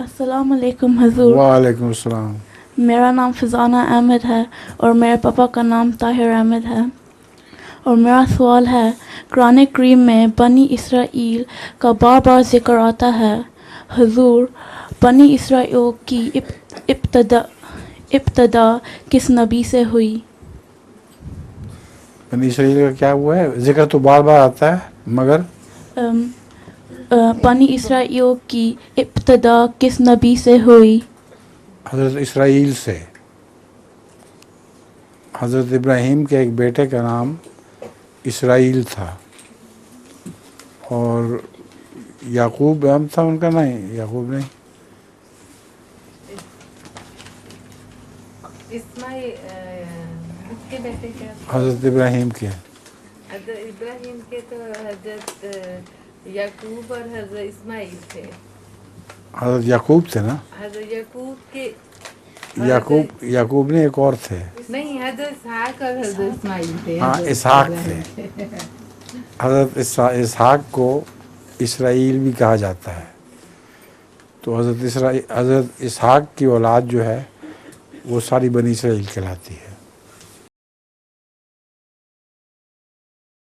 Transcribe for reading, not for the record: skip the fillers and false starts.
السلام علیکم حضور. وعلیکم السلام. میرا نام فضانہ احمد ہے اور میرے پاپا کا نام طاہر احمد ہے. اور میرا سوال ہے، قرآن کریم میں بنی اسرائیل کا بار بار ذکر آتا ہے. حضور، بنی اسرائیل کی ابتدا کس نبی سے ہوئی؟ بنی اسرائیل کا کیا ہوا ہے؟ ذکر تو بار بار آتا ہے مگر بنی اسرائیل کی ابتدا کس نبی سے ہوئی؟ حضرت اسرائیل سے. حضرت ابراہیم کے ایک بیٹے کا نام اسرائیل تھا اور یعقوب ہم تھا ان کا. نہیں، یعقوب نہیں، اس کے بیٹے کیا تھے؟ حضرت ابراہیم کے. حضرت ابراہیم کے تو حضرت یعقوب اور حضرت اسماعیل تھے. حضرت یعقوب تھے نا. حضرت یعقوب کے یعقوب نے ایک اور تھے. نہیں، حضرت اسحاق اور حضرت اسماعیل تھے. ہاں، اسحاق تھے. حضرت اسحاق کو اسرائیل بھی کہا جاتا ہے. تو حضرت اسحاق کی اولاد جو ہے وہ ساری بنی اسرائیل کہلاتی ہے.